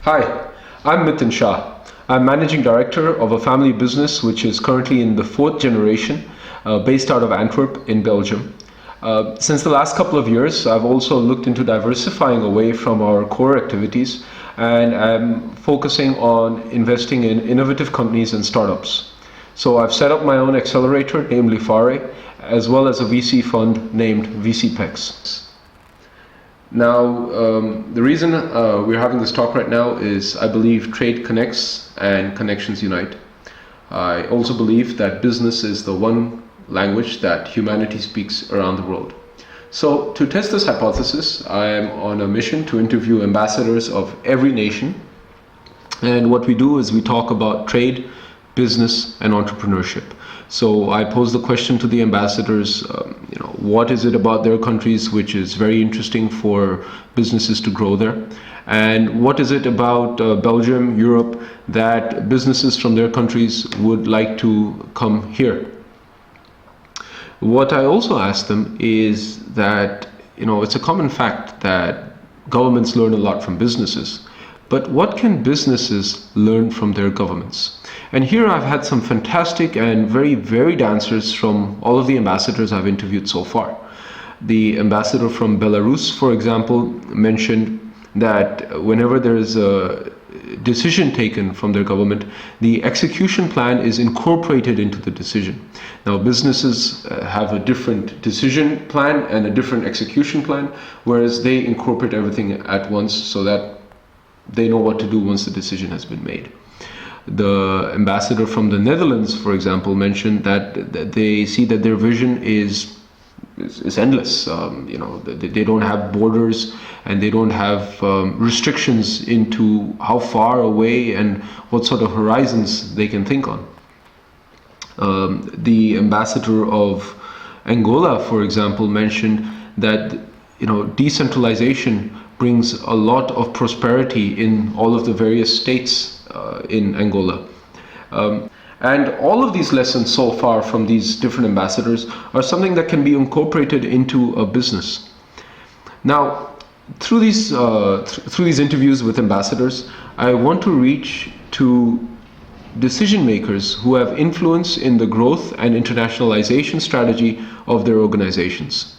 Hi, I'm Mithun Shah. I'm Managing Director of a family business which is currently in the fourth generation, based out of Antwerp in Belgium. Since the last couple of years, I've also looked into diversifying away from our core activities, and I'm focusing on investing in innovative companies and startups. So I've set up my own accelerator, namely FARE, as well as a VC fund named VCPEX. Now, the reason we're having this talk right now is I believe trade connects and connections unite. I also believe that business is the one language that humanity speaks around the world. So, to test this hypothesis, I am on a mission to interview ambassadors of every nation. And what we do is we talk about trade, business, and entrepreneurship. So I pose the question to the ambassadors, what is it about their countries which is very interesting for businesses to grow there? And what is it about Belgium, Europe, that businesses from their countries would like to come here? What I also ask them is that, it's a common fact that governments learn a lot from businesses. But what can businesses learn from their governments? And here I've had some fantastic and very varied answers from all of the ambassadors I've interviewed so far. The ambassador from Belarus, for example, mentioned that whenever there is a decision taken from their government, the execution plan is incorporated into the decision. Now, businesses have a different decision plan and a different execution plan, whereas they incorporate everything at once so that they know what to do once the decision has been made. The ambassador from the Netherlands, for example, mentioned that they see that their vision is endless. They don't have borders and they don't have restrictions into how far away and what sort of horizons they can think on. The ambassador of Angola, for example, mentioned that decentralization brings a lot of prosperity in all of the various states in Angola. And all of these lessons so far from these different ambassadors are something that can be incorporated into a business. Now, through these interviews with ambassadors, I want to reach to decision makers who have influence in the growth and internationalization strategy of their organizations.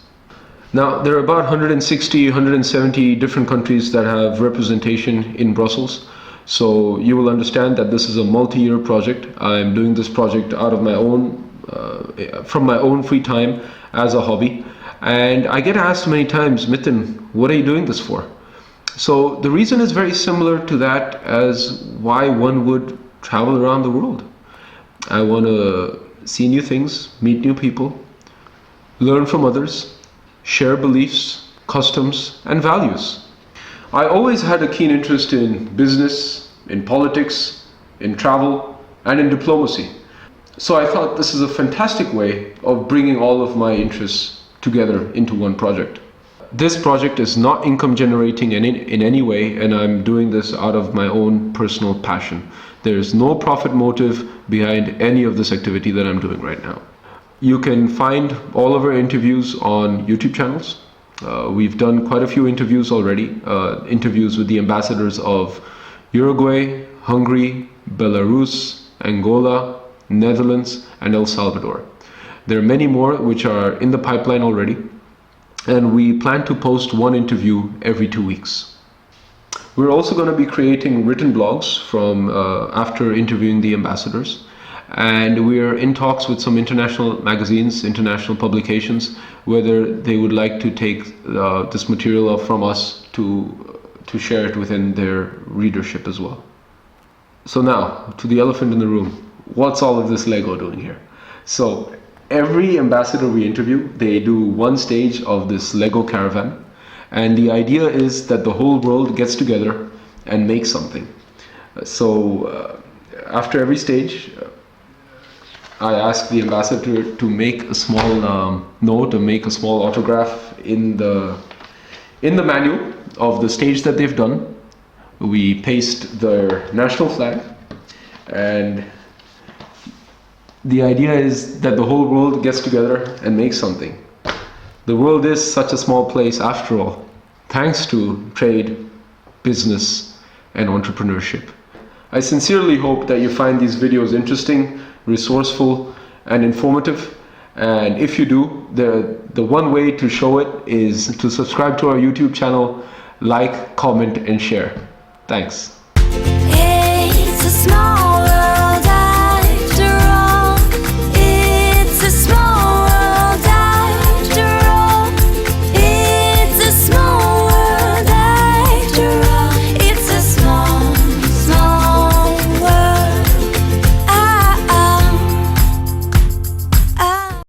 Now, there are about 160, 170 different countries that have representation in Brussels. So you will understand that this is a multi-year project. I'm doing this project out of my own, from my own free time as a hobby. And I get asked many times, Mithun, what are you doing this for? So the reason is very similar to that as why one would travel around the world. I want to see new things, meet new people, learn from others, share beliefs, customs, and values. I always had a keen interest in business, in politics, in travel, and in diplomacy. So I thought this is a fantastic way of bringing all of my interests together into one project. This project is not income generating in any way, and I'm doing this out of my own personal passion. There is no profit motive behind any of this activity that I'm doing right now. You can find all of our interviews on YouTube channels. We've done quite a few interviews already, interviews with the ambassadors of Uruguay, Hungary, Belarus, Angola, Netherlands, and El Salvador. There are many more which are in the pipeline already, and we plan to post one interview every 2 weeks. We're also going to be creating written blogs from after interviewing the ambassadors. And we're in talks with some international magazines, international publications, whether they would like to take this material from us to share it within their readership as well. So now, to the elephant in the room, what's all of this Lego doing here? So every ambassador we interview, they do one stage of this Lego caravan. And the idea is that the whole world gets together and makes something. So after every stage, I ask the ambassador to make a small note or make a small autograph in the manual of the stage that they've done. We paste their national flag, and the idea is that the whole world gets together and makes something. The world is such a small place after all, thanks to trade, business, and entrepreneurship. I sincerely hope that you find these videos interesting, resourceful, and informative. And if you do, the one way to show it is to subscribe to our YouTube channel, like, comment, and share. Thanks.